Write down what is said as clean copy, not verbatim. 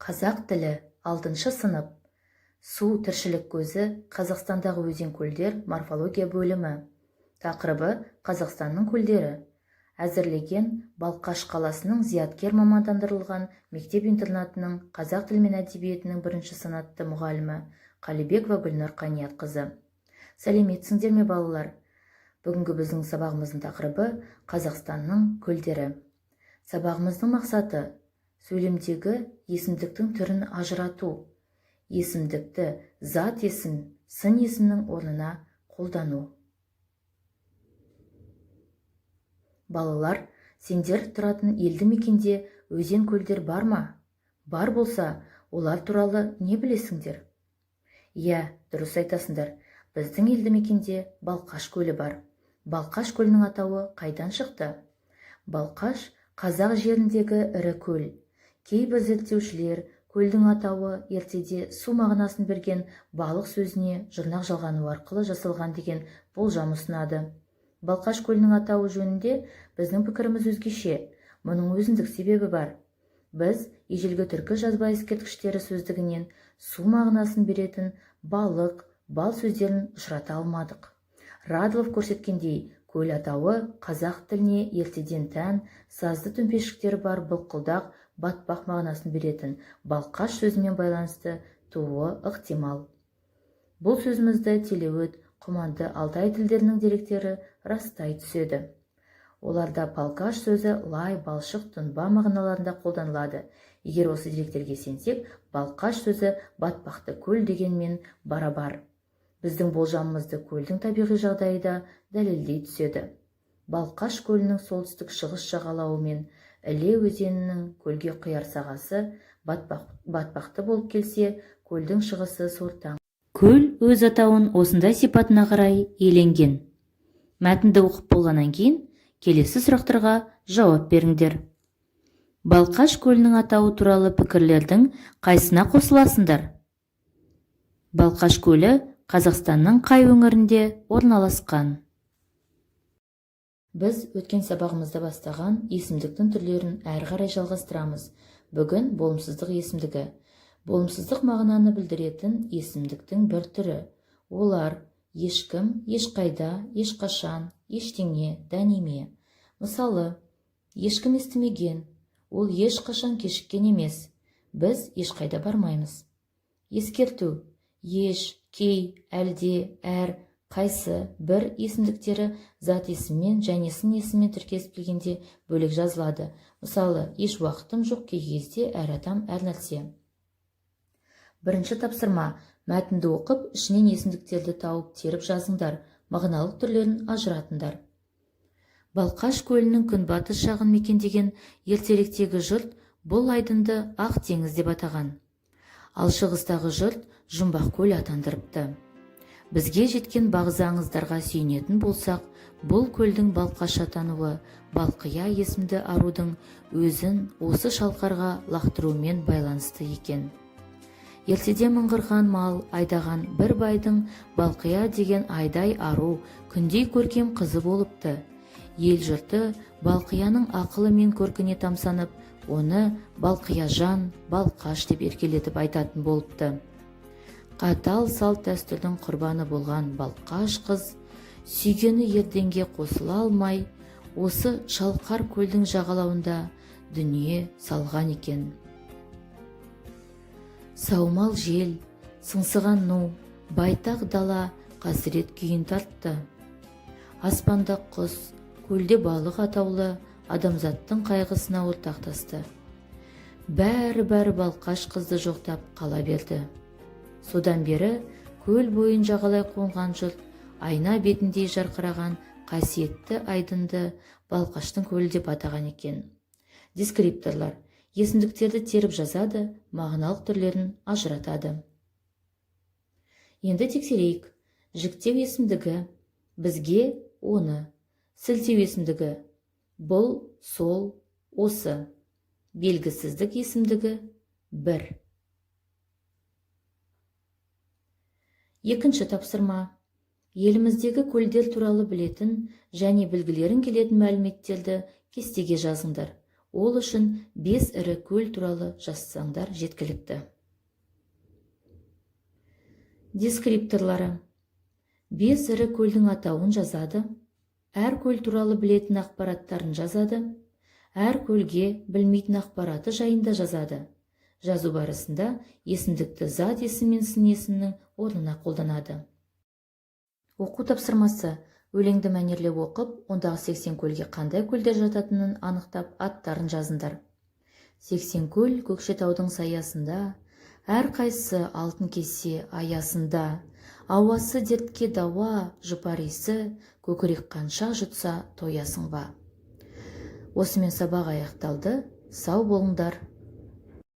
Қазақ тілі 6 сынып. Су тіршілік көзі Қазақстандағы өзен-көлдер морфология бөлімі. Тақырыбы Қазақстанның көлдері. Әзірлеген Балқаш қаласының зияткер мамандандырылған мектеп-интернатының қазақ тілі мен әдебиетінің 1 санатты мұғалімі Қалибекова Гүлнұр Қаниятқызы. Сәлеметсіңдер ме балалар? Бүгінгі біздің сабағымыздың тақырыбы Қазақстанның көлдері. Сабағымыздың мақсаты сөйлемдегі есімдіктің түрін ажырату. Есімдікті зат есім, сын есімнің орнына қолдану. Балалар, сендер тұратын елді мекенде өзен-көлдер бар ма? Бар болса, олар туралы не білесіңдер? Иә, дұрыс айтасыңдар. Біздің елді мекенде Балқаш көлі бар. Балқаш көлінің атауы қайдан шықты? Балқаш қазақ жеріндегі ірі көл. Кейбір зерттеушілер көлдің атауы ертеде су мағынасын берген балық сөзіне жұрнақ жалғану арқылы жасалған деген болжам ұсынады. Балқаш көлінің атауы жөнінде біздің пікіріміз өзгеше. Мұның өзіндік себебі бар. Біз ежелгі түркі жазба ескерткіштері сөздігінен су мағынасын беретін балық, бал сөздерін ұшырата алмадық. Радылов көрсеткендей, көл атауы қазақ тіліне ертеден тән сазды төмпешіктері бар былқылдақ, батпақ мағынасын беретін Балқаш сөзімен байланысты тууы ықтимал. Бұл сөзімізді телеуіт, құманды алтай тілдерінің деректері растай түседі. Оларда Балқаш сөзі лай, балшық, тұнба мағыналарында қолданылады. Егер осы деректерге сенсек, Балқаш сөзі батпақты көл дегенмен барабар. Біздің болжамымызды көлдің табиғи жағдайы да дәлелдей түседі. Балқаш көлінің солтүстік шығыс жағалауы мен Іле өзенінің көлге құяр сағасы батпақты болып келсе, көлдің шығысы сортаң. Көл өз атауын осындай сипатына қарай иеленген. Мәтінді оқып болғаннан кейін келесі сұрақтарға жауап беріңдер. Балқаш көлінің атауы туралы пікірлердің қайсына қосыласыңдар? Балқаш көлі Қазақстанның қай өңірінде орналасқан? Біз өткен сабағымызда бастаған есімдіктің түрлерін әрі қарай жалғастырамыз. Бүгін болымсыздық есімдігі. Болымсыздық мағынаны білдіретін есімдіктің бір түрі. Олар ешкім, ешқайда, ешқашан, ештеңе, дәнеме. Мысалы, ешкім естімеген, ол ешқашан кешіккен емес. Біз ешқайда бармаймыз. Ескерту: еш, кей, әлде, әр, қайсы, бір есімдіктері зат есіммен және сын есіммен тіркесіп келгенде бөлек жазылады. Мысалы, еш уақытым жоқ, кей кезде әр адам, әр нәрсе. Бірінші тапсырма: мәтінді оқып, ішінен есімдіктерді тауып теріп жазыңдар, мағыналық түрлерін ажыратыңдар. Балқаш көлінің күнбатыс жағын мекендеген ертеректегі жұрт бұл айдынды Ақ теңіз деп атаған. Ал шығыстағы жұрт Жұмбақ көл атандырыпты. Бізге жеткен бағзы аңыздарға сүйенетін болсақ, бұл көлдің Балқаш атануы Балқия есімді арудың өзін осы шалқарға лақтыруымен байланысты екен. Ертеде мыңғырған мал айдаған бір байдың Балқия деген айдай ару, күндей көркем қызы болыпты. Ел жұрты Балқияның ақылы мен көркіне тамсанып, оны Балқияжан, Балқаш деп еркелетіп айтатын болыпты. Қатал салт дәстүрдің құрбаны болған Балқаш қыз, сүйгені ерденге қосыла алмай, осы шалқар көлдің жағалауында дүние салған екен. Саумал жел, сыңсыған ну, байтақ дала қасірет күйін тартты. Аспанда құс, көлде балық атаулы адамзаттың қайғысына ортақтасты. Бәрі Балқаш қызды жоқтап қала берді. Содан бері көл бойын жағалай қонған жұрт айна бетіндей жарқыраған қасиетті айдынды Балқаштың көлі деп атаған екен. Дескрипторлар есімдіктерді теріп жазады, мағыналық түрлерін ажыратады. Енді тексерейік. Жіктеу есімдігі бізге оны, сілтеу есімдігі бұл, сол, осы. Белгісіздік есімдігі бір. Екінші тапсырма: еліміздегі көлдер туралы білетін және білгілерін келетін мәліметтерді кестеге жазыңдар. Ол үшін 5 ірі көл туралы жазсаңдар жеткілікті. Дескрипторлары. 5 ірі көлдің атауын жазады. Әр көл туралы білетін ақпараттарын жазады. Әр көлге білмейтін ақпараты жайында жазады. Жазу барысында есімдікті зат есім мен сын есімнің орнына қолданады. Оқу тапсырмасы. Өлеңді мәнерлеп оқып, ондағы 80 көлге қандай көлдер жататынын анықтап, аттарын жазыңдар. 80 көл Көкшетаудың саясында, әр қайсы алтын кесе аясында, ауасы дертке дауа, жұпар иісі, көкірек қанша жұтса тоясың ба. Осымен сабақ аяқталды. Сау болыңдар.